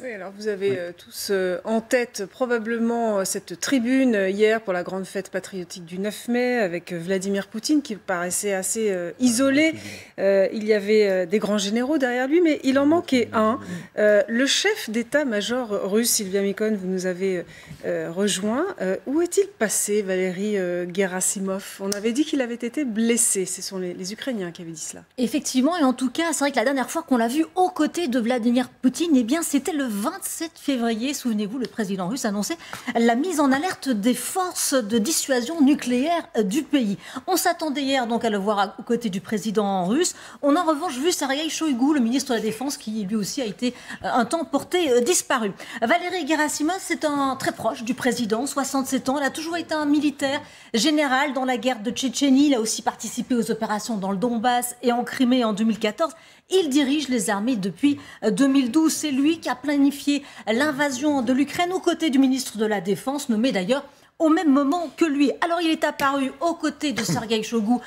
Oui, alors vous avez tous en tête probablement cette tribune hier pour la grande fête patriotique du 9 mai avec Vladimir Poutine qui paraissait assez isolé. Il y avait des grands généraux derrière lui, mais il en manquait un. Le chef d'état-major russe, Sylvia Mikon, vous nous avez rejoint. Où est-il passé, Valéry Gerasimov? On avait dit qu'il avait été blessé. Ce sont les Ukrainiens qui avaient dit cela. Effectivement, et en tout cas, c'est vrai que la dernière fois qu'on l'a vu aux côtés de Vladimir Poutine, eh bien, c'était le 27 février. Souvenez-vous, le président russe annonçait la mise en alerte des forces de dissuasion nucléaire du pays. On s'attendait hier donc à le voir aux côtés du président russe. On a en revanche vu Sergueï Shoïgu, le ministre de la Défense, qui lui aussi a été un temps porté disparu. Valéry Gerasimov, c'est un très proche du président, 67 ans. Il a toujours été un militaire général dans la guerre de Tchétchénie. Il a aussi participé aux opérations dans le Donbass et en Crimée en 2014. Il dirige les armées depuis 2012. C'est lui qui a planifié l'invasion de l'Ukraine aux côtés du ministre de la Défense, nommé d'ailleurs au même moment que lui. Alors il est apparu aux côtés de Sergueï Shoïgu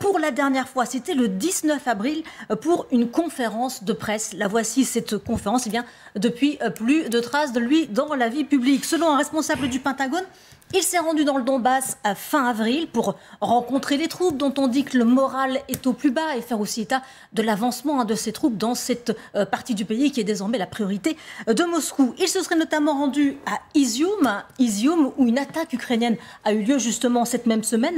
pour la dernière fois, c'était le 19 avril, pour une conférence de presse. La voici, cette conférence. Eh bien, depuis, plus de traces de lui dans la vie publique. Selon un responsable du Pentagone, il s'est rendu dans le Donbass à fin avril pour rencontrer les troupes dont on dit que le moral est au plus bas et faire aussi état de l'avancement de ces troupes dans cette partie du pays qui est désormais la priorité de Moscou. Il se serait notamment rendu à Izium où une attaque ukrainienne a eu lieu justement cette même semaine.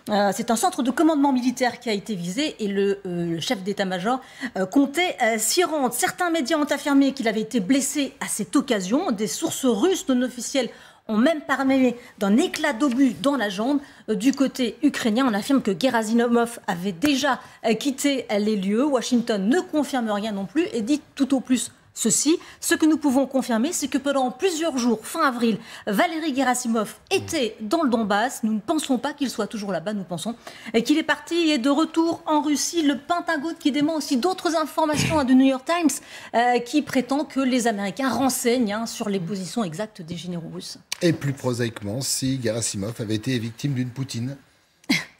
C'est un centre de commandement militaire qui a été visé et le chef d'état-major comptait s'y rendre. Certains médias ont affirmé qu'il avait été blessé à cette occasion. Des sources russes non officielles ont même parlé d'un éclat d'obus dans la jambe. Du côté ukrainien, on affirme que Gerasimov avait déjà quitté les lieux. Washington ne confirme rien non plus et dit tout au plus ceci. Ce que nous pouvons confirmer, c'est que pendant plusieurs jours, fin avril, Valéry Gerasimov était dans le Donbass. Nous ne pensons pas qu'il soit toujours là-bas, nous pensons qu'il est parti et est de retour en Russie. Le Pentagone qui dément aussi d'autres informations du New York Times qui prétend que les Américains renseignent sur les positions exactes des généraux russes. Et plus prosaïquement, si Gerasimov avait été victime d'une Poutine,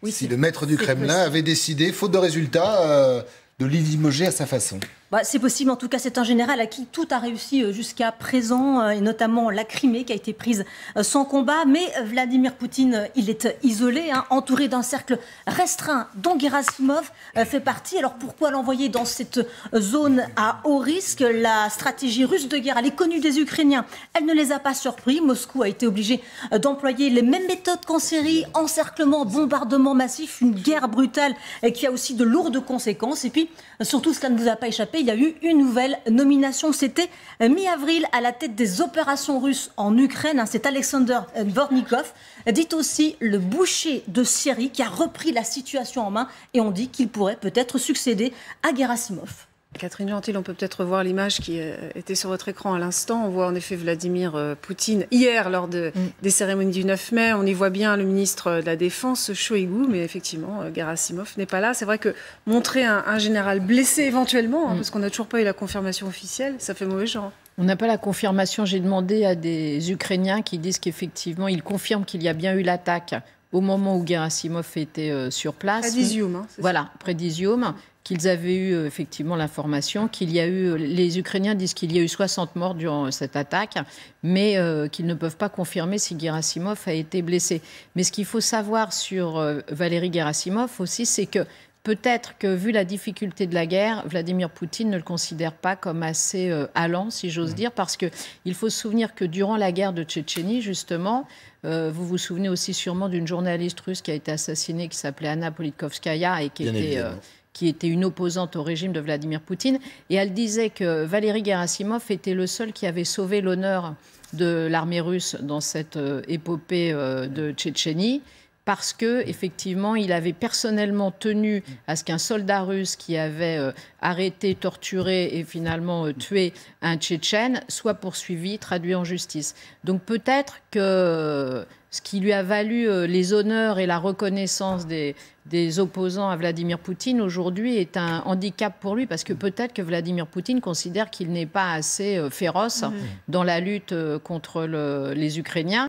oui, si le maître du Kremlin avait décidé, faute de résultats, de l'illimoger à sa façon. C'est possible, en tout cas c'est un général à qui tout a réussi jusqu'à présent, et notamment la Crimée qui a été prise sans combat. Mais Vladimir Poutine, il est isolé, entouré d'un cercle restreint dont Gerasimov fait partie. Alors pourquoi l'envoyer dans cette zone à haut risque? La stratégie russe de guerre, elle est connue des Ukrainiens, elle ne les a pas surpris. Moscou a été obligé d'employer les mêmes méthodes qu'en Syrie, encerclement, bombardement massif, une guerre brutale qui a aussi de lourdes conséquences. Et puis surtout, cela ne vous a pas échappé, il y a eu une nouvelle nomination. C'était mi-avril à la tête des opérations russes en Ukraine. C'est Alexander Vornikov, dit aussi le boucher de Syrie, qui a repris la situation en main et on dit qu'il pourrait peut-être succéder à Gerasimov. Catherine Gentil, on peut peut-être voir l'image qui était sur votre écran à l'instant. On voit en effet Vladimir Poutine hier lors des cérémonies du 9 mai. On y voit bien le ministre de la Défense, Shoïgu, mais effectivement, Gerasimov n'est pas là. C'est vrai que montrer un général blessé éventuellement, parce qu'on n'a toujours pas eu la confirmation officielle, ça fait mauvais genre. On n'a pas la confirmation. J'ai demandé à des Ukrainiens qui disent qu'effectivement, ils confirment qu'il y a bien eu l'attaque au moment où Gerasimov était sur place. Près d'Izium, voilà, près d'Izium. Qu'ils avaient eu effectivement l'information qu'il y a eu, les Ukrainiens disent qu'il y a eu 60 morts durant cette attaque, mais qu'ils ne peuvent pas confirmer si Gerasimov a été blessé. Mais ce qu'il faut savoir sur Valéry Gerasimov aussi, c'est que peut-être que vu la difficulté de la guerre, Vladimir Poutine ne le considère pas comme assez allant, si j'ose dire, parce qu'il faut se souvenir que durant la guerre de Tchétchénie, justement, vous vous souvenez aussi sûrement d'une journaliste russe qui a été assassinée, qui s'appelait Anna Politkovskaya et qui était une opposante au régime de Vladimir Poutine. Et elle disait que Valéry Gerasimov était le seul qui avait sauvé l'honneur de l'armée russe dans cette épopée de Tchétchénie, parce que effectivement, il avait personnellement tenu à ce qu'un soldat russe qui avait arrêté, torturé et finalement tué un Tchétchène soit poursuivi, traduit en justice. Donc peut-être que ce qui lui a valu les honneurs et la reconnaissance des opposants à Vladimir Poutine aujourd'hui est un handicap pour lui, parce que peut-être que Vladimir Poutine considère qu'il n'est pas assez féroce dans la lutte contre les Ukrainiens.